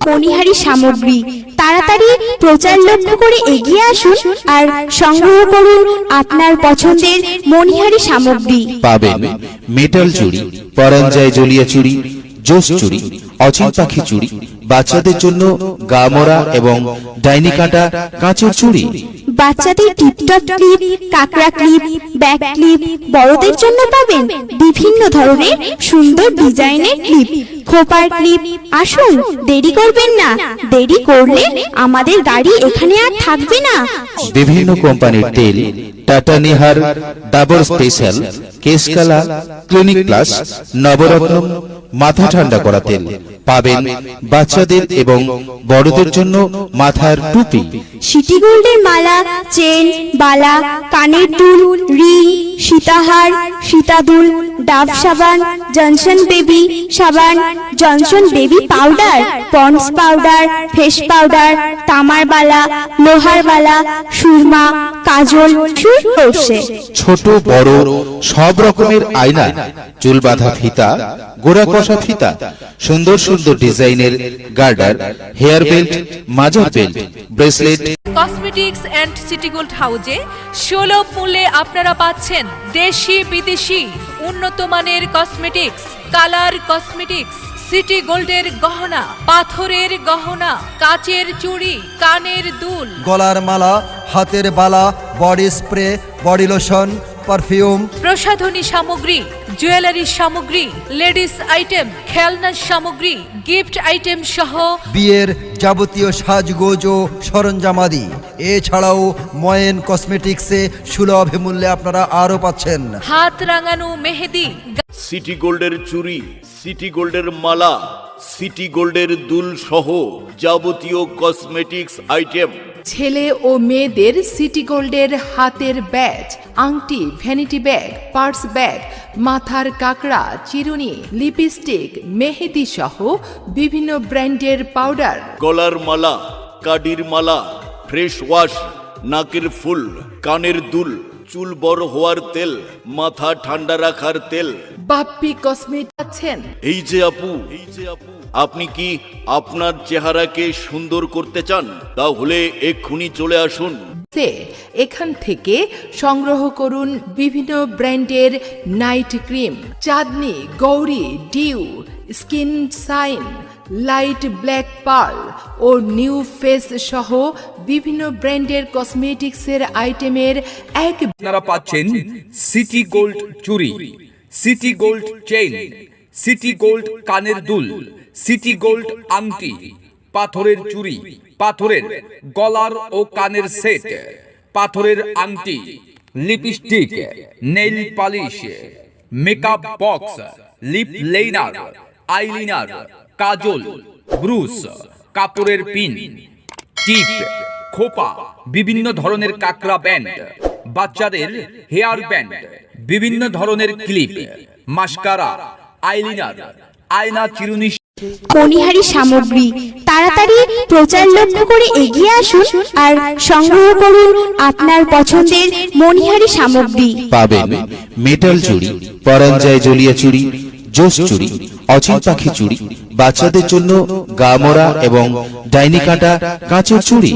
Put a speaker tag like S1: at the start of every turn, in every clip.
S1: মণিহারি সামগ্রী তাড়াতাড়ি প্রচার লক্ষ্য করে এগিয়ে আসুন আর সংগ্রহ করুন আপনার পছন্দের মণিহারি সামগ্রী।
S2: পাবেন মেটাল চুড়ি, পরাঞ্জায় জলিয়া চুড়ি, জোস চুড়ি, অচিন পাখি চুড়ি, বাচ্চাদের জন্য গামরা এবং ডাইনি কাঁটা কাঁচের চুড়ি,
S1: বাচ্চাদের টিপটপ ক্লিপ, কাকড়া ক্লিপ, ব্যাক ক্লিপ, বড়দের জন্য পাবেন বিভিন্ন ধরনের সুন্দর ডিজাইনের ক্লিপ, খোপার ক্লিপ। আসুন, দেরি করবেন না, দেরি করলে আমাদের গাড়ি এখানে আর থাকবে না।
S2: বিভিন্ন কোম্পানির তেল, Tata Nihar, Dabur special, Keshkala, clinic plus, Navratna, মাথা ঠান্ডা করা তেল। পাবেন বাচ্চাদের এবং বড়দের জন্য মাথার টুপি,
S1: সিটি গোল্ডের মালা, চেন, বালা, কানের দুল, রিং, সীতাহার, সীতাদুল, ডাব সাবান, জনসন বেবি সাবান, Johnson baby powder, Ponds powder, face powder, তামার বালা, লোহার বালা, সুরমা, কাজল, চুল রসে।
S2: ছোট বড় সব রকমের আয়না, চুল বাঁধা ফিতা, গোড়া কষা ফিতা, সুন্দর সুন্দর ডিজাইনের গার্ডার, হেয়ার বেল্ট, মাজার belt, bracelet.
S3: Cosmetics and city gold হাউজে সুলভ মূল্যে আপনারা পাচ্ছেন দেশি বিদেশি উন্নত মানের কসমেটিক্স, কালার কসমেটিক্স, সিটি গোল্ডের গহনা, পাথরের গহনা, কাচের চুড়ি, কানের দুল,
S4: গলার মালা, হাতের বালা, body spray, body lotion, perfume,
S3: প্রসাধনী সামগ্রী, জুয়েলারি সামগ্রী, লেডিস আইটেম, খেলনা সামগ্রী, গিফট আইটেম সহ
S4: বিয়ের যাবতীয় সাজগোজ ও সরঞ্জামাদি। এছাড়াও ময়েন কসমেটিক্সে সুলভ মূল্যে আপনারা আরও পাচ্ছেন
S3: হাত রাঙানো মেহেদি,
S5: সিটি গোল্ডের চুড়ি, সিটি গোল্ডের মালা, সিটি গোল্ডের দুল সহ যাবতীয় কসমেটিক্স আইটেম।
S6: ছেলে ও মেয়েদের সিটি গোল্ডের হাতের ব্যাজ, আংটি, ভ্যানিটি ব্যাগ, পার্স ব্যাগ, মাথার কাকড়া, চিরুনি, লিপস্টিক, মেহেদি সহ বিভিন্ন ব্র্যান্ডের পাউডার,
S5: গলার মালা, কাডির মালা, ফ্রেশ ওয়াশ, নাকের ফুল, কানের দুল, চুল বড় হওয়ার তেল, মাথা ঠান্ডা রাখার তেল।
S6: বাপ্পি কসমেটিক আছেন।
S5: এই যে আপু, আপনি কি আপনার চেহারাকে সুন্দর করতে চান? তাহলে এক্ষুনি চলে আসুন।
S6: এখান থেকে সংগ্রহ করুন বিভিন্ন ব্র্যান্ডের night cream, Chandni, Gauri, dew, skin shine, light black pearl ও নিউ ফেস সহ বিভিন্ন ব্র্যান্ডের কসমেটিক্সের আইটেমের এক।
S7: আপনারা পাচ্ছেন সিটি গোল্ড চুড়ি, city gold chain, city gold কানের দুল, সিটি গোল্ড আংটি, পাথরের চুড়ি, পাথরের গলার ও কানের সেট, পাথরের আংটি, lipstick, nail polish, makeup box, lip liner, eyeliner, kajal, brush, কাপড়ের পিন, টিপ, খোপা, বিভিন্ন ধরনের কাকড়া ব্যান্ড, বাচ্চাদের হেয়ার ব্যান্ড, বিভিন্ন ধরনের ক্লিপ, মাস্কারা, আইলাইনার, আয়না, চিরুনি।
S1: মণিহারি সামগ্রী তাড়াতাড়ি প্রচার লক্ষ্য করে এগিয়ে আসুন আর সংগ্রহ করুন আপনার পছন্দের মণিহারি সামগ্রী।
S2: পাবেন মেটাল চুড়ি, পরাঞ্জায় জলিয়া চুড়ি, জোস চুড়ি, অচিন পাখি চুড়ি, বাচ্চাদের জন্য গামরা এবং ডাইনি কাঁটা কাঁচের চুড়ি,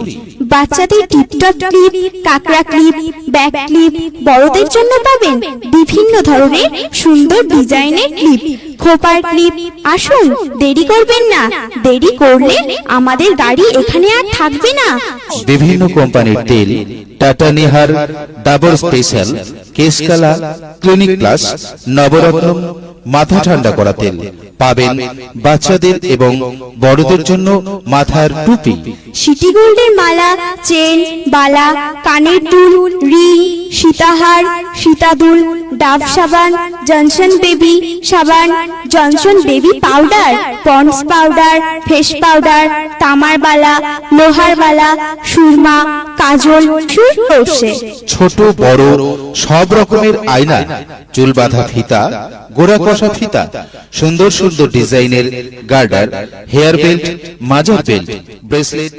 S1: বাচ্চাদের টিপটপ ক্লিপ, কাকড়া ক্লিপ, ব্যাক ক্লিপ, বড়দের জন্য পাবেন বিভিন্ন ধরনের সুন্দর ডিজাইনের ক্লিপ, খোপার ক্লিপ। আসুন, দেরি করবেন না, দেরি করলে আমাদের গাড়ি এখানে আর থাকবে না।
S2: বিভিন্ন কোম্পানির তেল, Tata Nihar, Dabur special, Keshkala, clinic plus, Navratna, মাথা ঠান্ডা করা তেল। পাবেন বাচ্চাদের এবং বড়দের জন্য মাথার টুপি,
S1: সিটি গোল্ডের মালা, চেন, বালা, কানের দুল, রিং, সীতাহার, সীতাদুল, ডাব সাবান, জনসন বেবি সাবান, Johnson baby powder, Ponds powder, face powder, তামার বালা, লোহার বালা, সুরমা, কাজল, চুল রসে।
S2: ছোট বড় সব রকমের আয়না, চুল বাঁধা ফিতা, গোড়া কষা ফিতা, সুন্দর সুন্দর ডিজাইনের গার্ডার, হেয়ার বেল্ট, মাজার বেল্ট, ব্রেসলেট।